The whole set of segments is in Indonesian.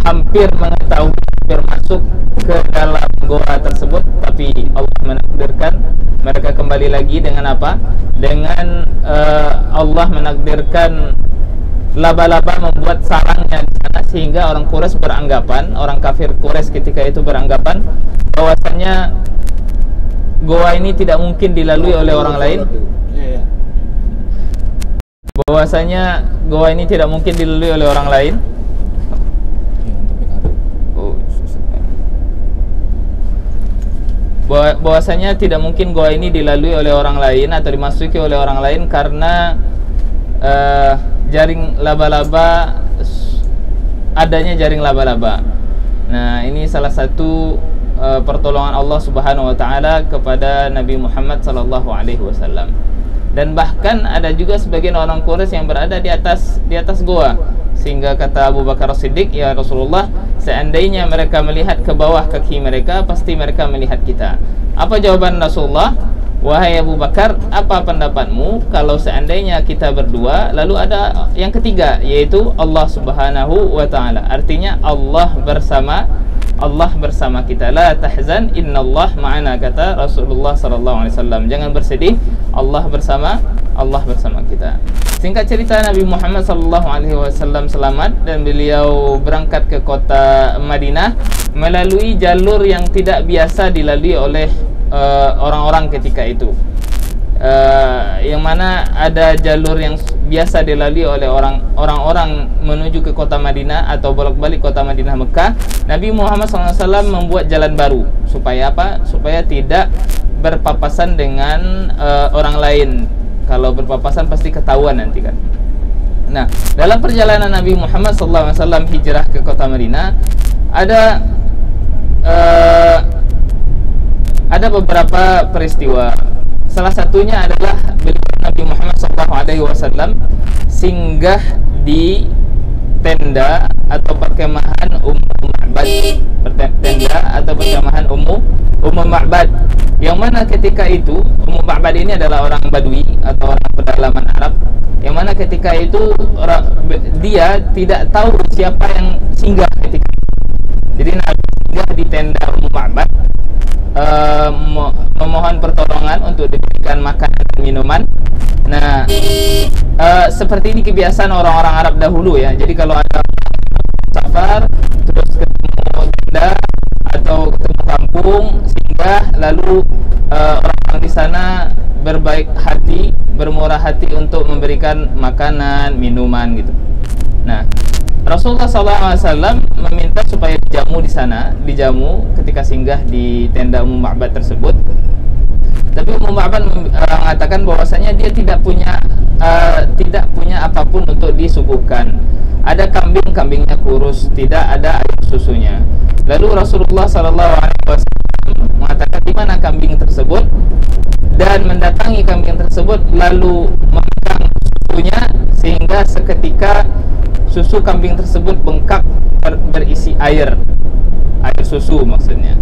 hampir mengetahui, hampir masuk ke dalam goa tersebut, tapi Allah menakdirkan mereka kembali lagi dengan apa? Dengan Allah menakdirkan laba-laba membuat sarangnya di sana, sehingga orang Quraisy beranggapan, orang kafir Quraisy ketika itu beranggapan bahwasanya goa ini tidak mungkin dilalui oleh orang lain. Bahwasanya goa ini tidak mungkin dilalui oleh orang lain. Bahwasanya tidak mungkin goa ini dilalui oleh orang lain atau dimasuki oleh orang lain karena jaring laba-laba, adanya jaring laba-laba. Nah, ini salah satu pertolongan Allah Subhanahu wa taala kepada Nabi Muhammad sallallahu alaihi wasallam. Dan bahkan ada juga sebagian orang Quraisy yang berada di atas goa, sehingga kata Abu Bakar Siddiq, ya Rasulullah, seandainya mereka melihat ke bawah kaki mereka, pasti mereka melihat kita. Apa jawaban Rasulullah? Wahai Abu Bakar, apa pendapatmu kalau seandainya kita berdua, lalu ada yang ketiga, yaitu Allah Subhanahu wa ta'ala. Artinya Allah bersama kita. La tahzan, innallah ma'ana, kata Rasulullah sallallahu alaihi wasallam. Jangan bersedih, Allah bersama kita. Singkat cerita, Nabi Muhammad sallallahu alaihi wasallam selamat dan beliau berangkat ke kota Madinah melalui jalur yang tidak biasa dilalui oleh orang-orang ketika itu, yang mana ada jalur yang biasa dilalui oleh orang-orang menuju ke kota Madinah atau bolak-balik kota Madinah Mekah. Nabi Muhammad SAW membuat jalan baru supaya apa? Supaya tidak berpapasan dengan orang lain. Kalau berpapasan pasti ketahuan nanti kan. Nah, dalam perjalanan Nabi Muhammad SAW hijrah ke kota Madinah, ada beberapa peristiwa. Salah satunya adalah Nabi Muhammad SAW singgah di tenda atau perkemahan Ummu Ma'bad, Ummu Ma'bad, yang mana ketika itu Ummu Ma'bad ini adalah orang Badui atau orang pedalaman Arab, yang mana ketika itu dia tidak tahu siapa yang singgah ketika itu. Jadi Nabi singgah di tenda Ummu Ma'bad, memohon pertolongan untuk diberikan makanan dan minuman. Nah, seperti ini kebiasaan orang-orang Arab dahulu ya. Jadi kalau ada safar terus ketemu tenda atau ketemu kampung, singgah, lalu orang-orang di sana berbaik hati, bermurah hati untuk memberikan makanan, minuman gitu. Nah, Rasulullah SAW meminta supaya dijamu ketika singgah di tenda Ummu Ma'bad tersebut. Tapi Ummu Ma'bad mengatakan bahwasanya dia tidak punya apapun untuk disuguhkan. Ada kambingnya kurus, tidak ada air susunya. Lalu Rasulullah SAW mengatakan di mana kambing tersebut, dan mendatangi kambing tersebut lalu memegang susunya, sehingga seketika susu kambing tersebut bengkak berisi air susu maksudnya.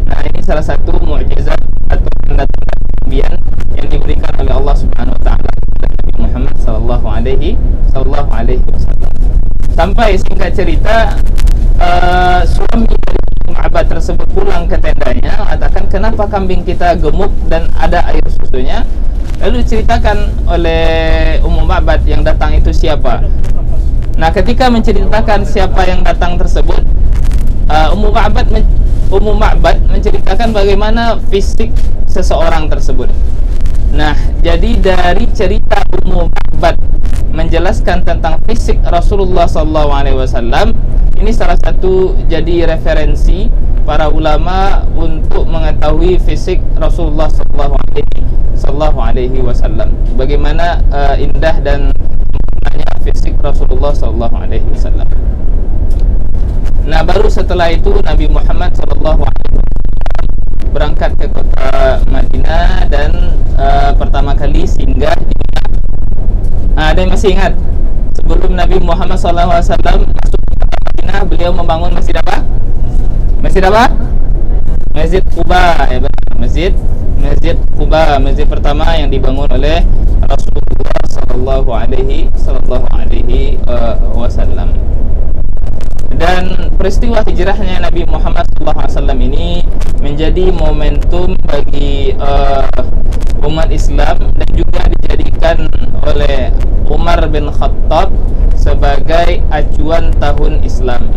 Nah, ini salah satu mukjizat atau tanda-tanda kenabian yang diberikan oleh Allah Subhanahu wa taala kepada Nabi Muhammad sallallahu alaihi wasallam. Sampai singkat cerita, suami dari Ma'bad tersebut pulang ke tendanya, mengatakan, kenapa kambing kita gemuk dan ada air susunya? Lalu diceritakan oleh Ummu Ma'bad yang datang itu siapa. Nah, ketika menceritakan siapa yang datang tersebut, Ummu Ma'bad menceritakan bagaimana fisik seseorang tersebut. Nah, jadi dari cerita Ummu Ma'bad menjelaskan tentang fisik Rasulullah SAW, ini salah satu jadi referensi para ulama untuk mengetahui fisik Rasulullah SAW. Bagaimana indah dan fisik Rasulullah SAW. Nah, baru setelah itu Nabi Muhammad SAW berangkat ke kota Madinah dan pertama kali singgah di Madinah. Ada yang masih ingat sebelum Nabi Muhammad SAW masuk ke kota Madinah, beliau membangun masjid apa? Masjid Quba, ya benar. Masjid Quba, masjid pertama yang dibangun oleh Rasulullah sallallahu alaihi wasallam. Dan peristiwa hijrahnya Nabi Muhammad SAW ini menjadi momentum bagi umat Islam dan juga dijadikan oleh Umar bin Khattab sebagai acuan tahun Islam,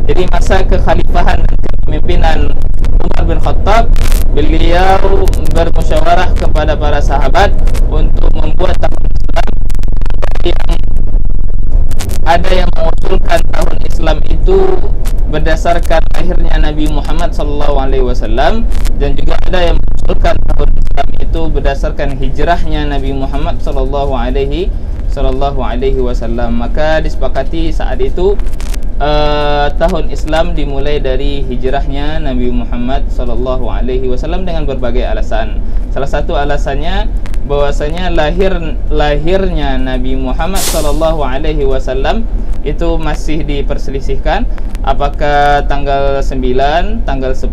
Jadi masa kekhalifahan dan kepemimpinan Umar bin Khattab, beliau bermusyawarah kepada para sahabat untuk membuat tahun Islam yang ada yang mengusulkan tahun Islam itu berdasarkan lahirnya Nabi Muhammad SAW, dan juga ada yang mengusulkan tahun Islam itu berdasarkan hijrahnya Nabi Muhammad SAW. Maka disepakati saat itu tahun Islam dimulai dari hijrahnya Nabi Muhammad SAW dengan berbagai alasan. Salah satu alasannya bahwasanya lahirnya Nabi Muhammad SAW itu masih diperselisihkan apakah tanggal 9, tanggal 10,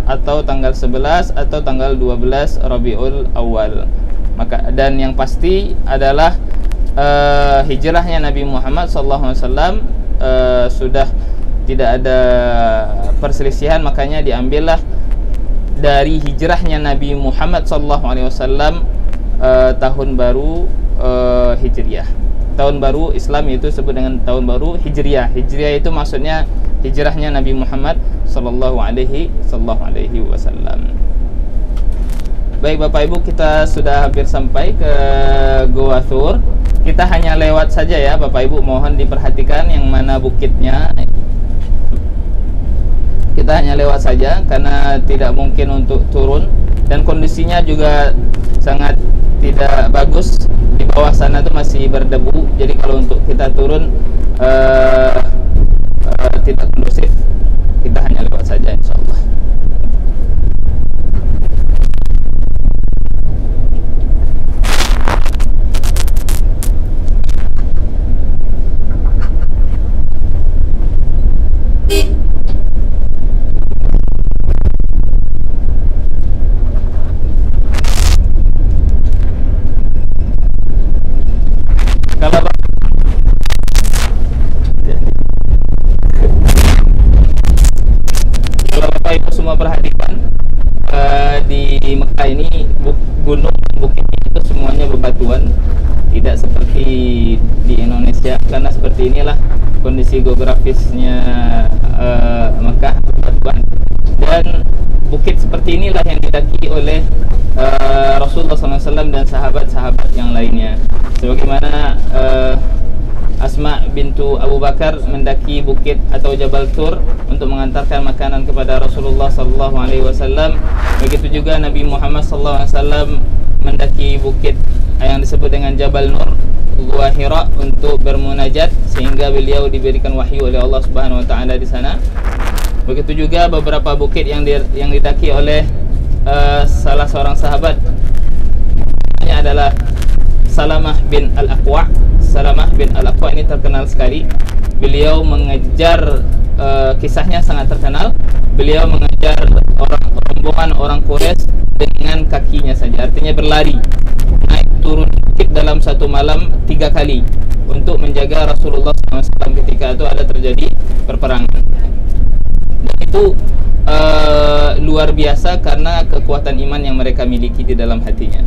atau tanggal 11 atau tanggal 12 Rabiul Awal. Dan yang pasti adalah hijrahnya Nabi Muhammad SAW sudah tidak ada perselisihan, makanya diambillah dari hijrahnya Nabi Muhammad SAW tahun baru Hijriah. Tahun baru Islam itu disebut dengan tahun baru Hijriah. Hijriah itu maksudnya hijrahnya Nabi Muhammad SAW. Baik Bapak Ibu, kita sudah hampir sampai ke Goa Thur. Kita hanya lewat saja ya Bapak Ibu, mohon diperhatikan yang mana bukitnya. Kita hanya lewat saja karena tidak mungkin untuk turun, dan kondisinya juga sangat tidak bagus. Di bawah sana itu masih berdebu, jadi kalau untuk kita turun tidak kondusif. Kita hanya lewat saja insyaallah. Semua perhatikan di Mekah ini gunung bukit itu semuanya bebatuan, tidak seperti di Indonesia, karena seperti inilah kondisi geografisnya Mekah, bebatuan, dan bukit seperti inilah yang didaki oleh Rasulullah SAW dan sahabat-sahabat yang lainnya. Sebagaimana Asma bintu Abu Bakar mendaki bukit atau Jabal Tur untuk mengantarkan makanan kepada Rasulullah SAW. Begitu juga Nabi Muhammad SAW mendaki bukit yang disebut dengan Jabal Nur, Gua Hira, untuk bermunajat sehingga beliau diberikan wahyu oleh Allah Subhanahu Wa Taala di sana. Begitu juga beberapa bukit yang didaki oleh salah seorang sahabat, ini adalah Salamah bin Al-Aqwa. Salamah bin Al-Aqwa ini terkenal sekali. Beliau mengejar, kisahnya sangat terkenal. Beliau mengejar rombongan orang Quraisy dengan kakinya saja, artinya berlari, naik turun bukit dalam satu malam 3 kali untuk menjaga Rasulullah SAW ketika itu ada terjadi perperangan. Dan itu luar biasa karena kekuatan iman yang mereka miliki di dalam hatinya.